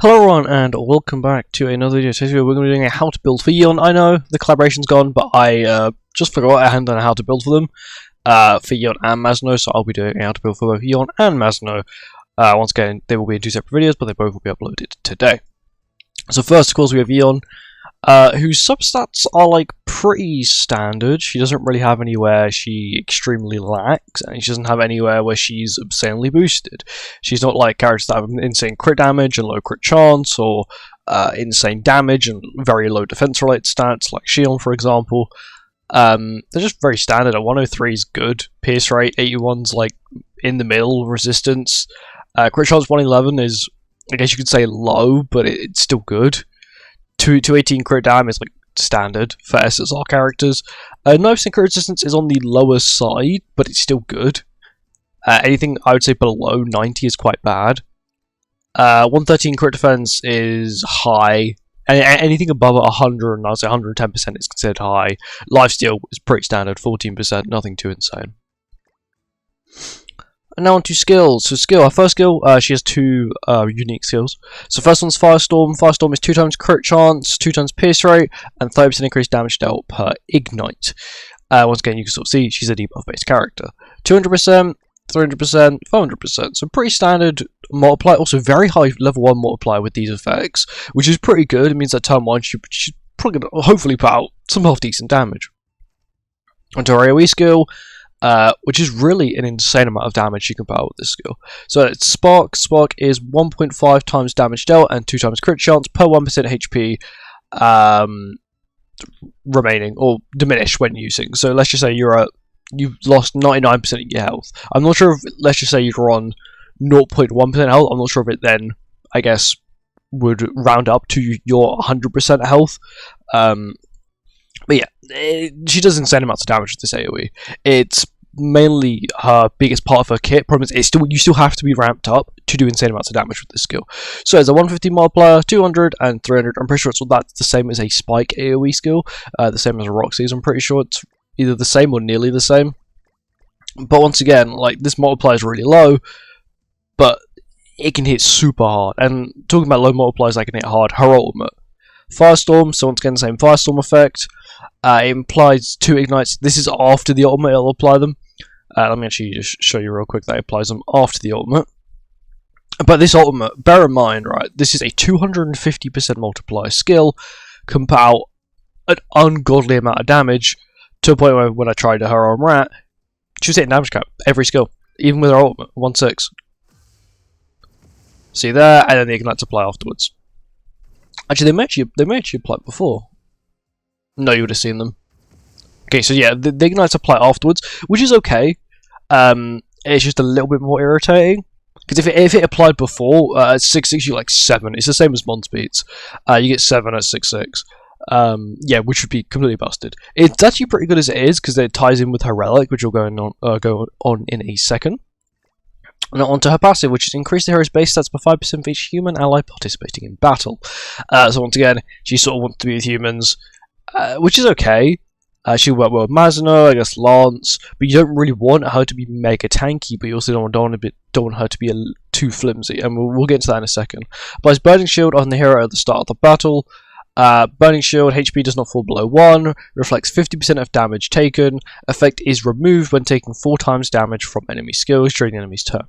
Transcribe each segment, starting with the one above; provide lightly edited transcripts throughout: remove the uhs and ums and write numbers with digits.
Hello everyone and welcome back to another video. Today we're going to be doing a how to build for Yeon. I know the collaboration's gone, but I just forgot I hadn't done a how to build for them for Yeon and Masno, so I'll be doing a how to build for both Yeon and Masno. Once again, they will be in two separate videos, but they both will be uploaded today. So first, of course, we have Yeon, whose substats are like pretty standard. She doesn't really have anywhere she extremely lacks, and she doesn't have anywhere where she's insanely boosted. She's not like characters that have insane crit damage and low crit chance, or insane damage and very low defense related stats like Yeon, for example. They're just very standard. A 103 is good, pierce rate 81's like in the middle, resistance. Crit chance 111 is, I guess you could say, low, but it's still good. 218 crit damage is like standard for SSR characters. 9% crit resistance is on the lower side, but it's still good. Anything I would say below 90 is quite bad. 113 crit defense is high. Anything above 100, and I'd say 110% is considered high. Lifesteal is pretty standard, 14%, nothing too insane. And now on to skills. So our first skill, she has two unique skills. So first one's Firestorm. Firestorm is 2 times crit chance, 2 times pierce rate, and 30% increased damage dealt per ignite. Once again, you can sort of see she's a debuff based character. 200%, 300%, 400%. So pretty standard multiplier. Also very high level 1 multiplier with these effects, which is pretty good. It means that turn 1 she's probably going to hopefully put out some half decent damage. Onto her AoE skill. Which is really an insane amount of damage you can put out with this skill. So it's Spark. Spark is 1.5 times damage dealt and 2 times crit chance per 1% HP remaining or diminished when using. So let's just say you've lost 99% of your health. I'm not sure if, let's just say you're on 0.1% health. I'm not sure if it then, I guess, would round up to your 100% health. But yeah, she does insane amounts of damage with this AoE. It's mainly her biggest part of her kit. Problem is, you still have to be ramped up to do insane amounts of damage with this skill. So it's a 150 multiplier, 200 and 300. I'm pretty sure that's the same as a Spike AoE skill, the same as a Roxy's. I'm pretty sure it's either the same or nearly the same. But once again, like, this multiplier is really low, but it can hit super hard. And talking about low multipliers that can hit hard, her ultimate. Firestorm, so once again the same Firestorm effect. It implies 2 ignites. This is after the ultimate, it'll apply them. Let me actually just show you real quick that it applies them after the ultimate. But this ultimate, bear in mind, right, this is a 250% multiplier skill, can put out an ungodly amount of damage, to a point where when I tried her on Rat, she was hitting damage cap every skill, even with her ultimate, 1/6. See there, and then the ignites apply afterwards. Actually, they may actually apply before. No, you would have seen them. Okay, so yeah, the ignites apply afterwards, which is okay. It's just a little bit more irritating, because if it applied before, at 6/6 you like 7. It's the same as Monspeed's. You get 7 at 6/6. Yeah, which would be completely busted. It's actually pretty good as it is, because it ties in with her relic, which will go on in a second. Now onto her passive, which is increase the hero's base stats by 5% for each human ally participating in battle. So once again, she sort of wants to be with humans, which is okay. She'll work well with Masno, I guess Lance, but you don't really want her to be mega tanky, but you also don't want her to be too flimsy, and we'll get into that in a second. Applies Burning Shield on the hero at the start of the battle. Burning Shield, HP does not fall below 1, reflects 50% of damage taken. Effect is removed when taking 4 times damage from enemy skills during the enemy's turn.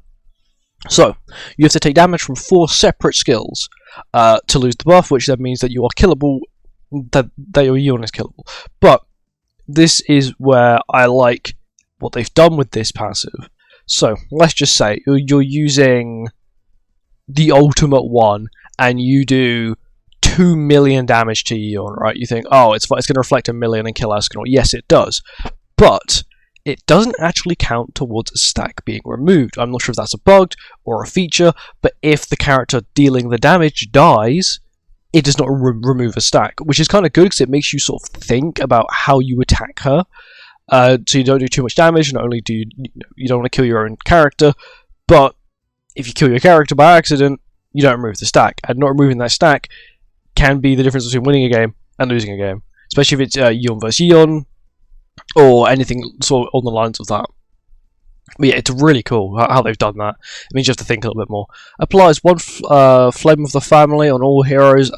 So, you have to take damage from 4 separate skills to lose the buff, which then means that you are killable, that your Yeon is killable. But this is where I like what they've done with this passive. So, let's just say you're using the ultimate one, and you do 2 million damage to Yeon, right? You think, oh, it's going to reflect 1 million and kill Askinor. Yes, it does. But it doesn't actually count towards a stack being removed. I'm not sure if that's a bug or a feature, but if the character dealing the damage dies, it does not remove a stack, which is kind of good because it makes you sort of think about how you attack her. So you don't do too much damage, not only do you don't want to kill your own character, but if you kill your character by accident, you don't remove the stack. And not removing that stack can be the difference between winning a game and losing a game, especially if it's Yeon versus Yeon, or anything sort of on the lines of that. But yeah, it's really cool how they've done that. It means you have to think a little bit more. Applies one flame of the family on all heroes.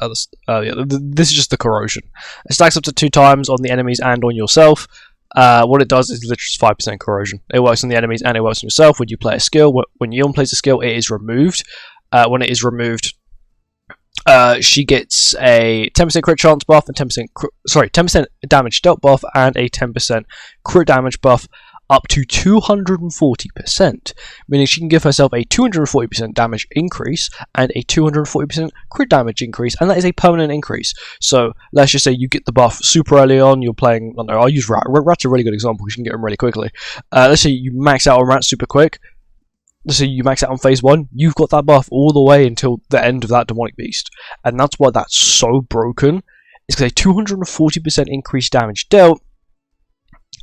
This is just the corrosion. It stacks up to 2 times on the enemies and on yourself. What it does is literally just 5% corrosion. It works on the enemies and it works on yourself. When you play a skill, when Yeon plays a skill, it is removed. When it is removed, she gets a 10% crit chance buff and 10% damage dealt buff and a 10% crit damage buff up to 240%, meaning she can give herself a 240% damage increase and a 240% crit damage increase, and that is a permanent increase. So let's just say you get the buff super early on, you're playing, I don't know, I'll use Rat. Rat's a really good example because you can get him really quickly. Let's say you max out on Rat super quick. Let's say you max out on phase 1, you've got that buff all the way until the end of that demonic beast. And that's why that's so broken. It's because a 240% increased damage dealt.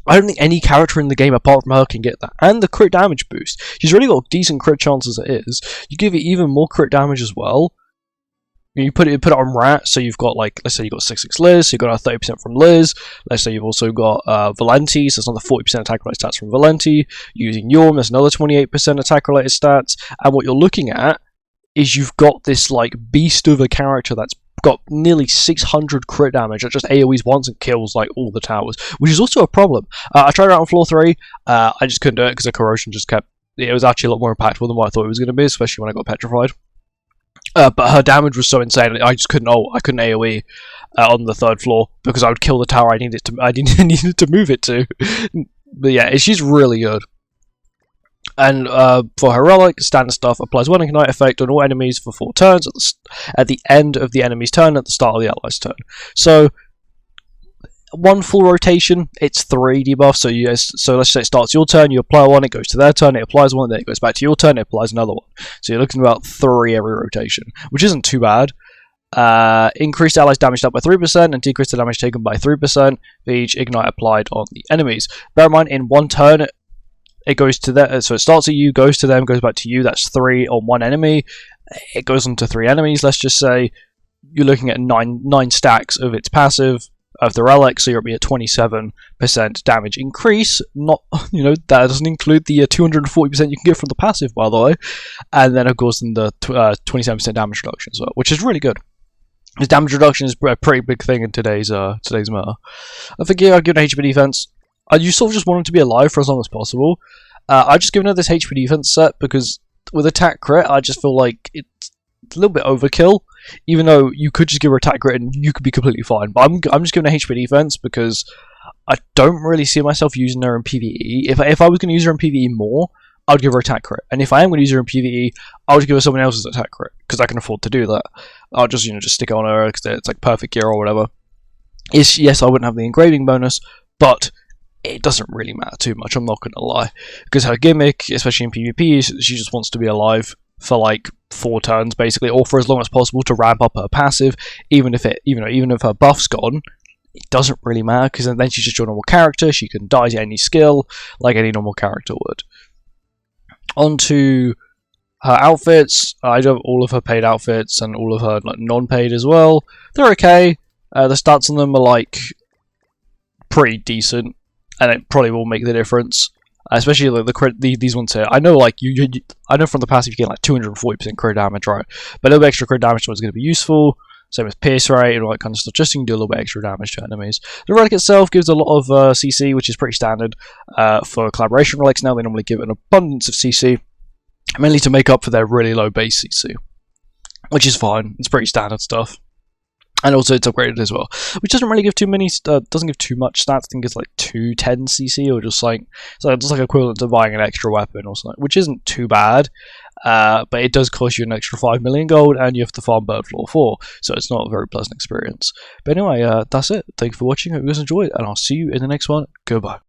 I don't think any character in the game apart from her can get that. And the crit damage boost. She's really got decent crit chance as it is. You give it even more crit damage as well. You put it on Rat, so you've got, like, let's say you've got 6/6 Liz, so you've got a 30% from Liz. Let's say you've also got Valenti, so it's another 40% attack related stats from Valenti. Using Yeon, there's another 28% attack related stats. And what you're looking at is you've got this, like, beast of a character that's got nearly 600 crit damage that just AoEs once and kills like all the towers, which is also a problem. I tried it out on floor 3, I just couldn't do it because the corrosion just kept, it was actually a lot more impactful than what I thought it was going to be, especially when I got petrified. But her damage was so insane, I just couldn't AoE on the 3rd floor because I would kill the tower I needed to move it to. But yeah, she's really good. And for her relic, standard stuff, applies one ignite effect on all enemies for 4 turns at the end of the enemy's turn, at the start of the ally's turn. So, one full rotation, it's 3 debuffs. So let's say it starts your turn, you apply one, it goes to their turn, it applies one, then it goes back to your turn, it applies another one. So you're looking at about 3 every rotation, which isn't too bad. Increased allies damaged up by 3% and decreased the damage taken by 3% for each ignite applied on the enemies. Bear in mind, in one turn, it goes to them, so it starts at you, goes to them, goes back to you. That's 3 on one enemy. It goes on to 3 enemies. Let's just say you're looking at 9 stacks of its passive of the relic, so you'll be at 27% damage increase. Not, that doesn't include the 240% you can get from the passive, by the way. And then of course in the 27% damage reduction as well, which is really good. Because damage reduction is a pretty big thing in today's meta. I think I'll give it an HP defense. You sort of just want him to be alive for as long as possible. I've just given her this HP defense set because with attack crit, I just feel like it's a little bit overkill. Even though you could just give her attack crit and you could be completely fine. But I'm just giving her HP defense because I don't really see myself using her in PvE. If I was going to use her in PvE more, I would give her attack crit. And if I am going to use her in PvE, I would give her someone else's attack crit because I can afford to do that. I'll just just stick it on her because it's like perfect gear or whatever. Yes, I wouldn't have the engraving bonus, but it doesn't really matter too much, I'm not going to lie. Because her gimmick, especially in PvP, she just wants to be alive for like 4 turns basically, or for as long as possible to ramp up her passive. Even if her buff's gone, it doesn't really matter because then she's just your normal character. She can die to any skill like any normal character would. On to her outfits. I do have all of her paid outfits and all of her non-paid as well. They're okay. The stats on them are like pretty decent, and it probably will make the difference. Especially like these ones here. I know like I know from the passive you get like 240% crit damage, right? But a little bit extra crit damage is going to be useful. Same as pierce rate and all that kind of stuff. Just so you can do a little bit extra damage to enemies. The relic itself gives a lot of CC, which is pretty standard for collaboration relics. Now they normally give an abundance of CC, mainly to make up for their really low base CC, which is fine. It's pretty standard stuff. And also it's upgraded as well, which doesn't really give too much stats. I think it's like 210 CC, or just like equivalent to buying an extra weapon or something, which isn't too bad. But it does cost you an extra 5 million gold, and you have to farm Bird Floor 4, so it's not a very pleasant experience. But anyway, that's it. Thank you for watching. Hope you guys enjoyed, and I'll see you in the next one. Goodbye.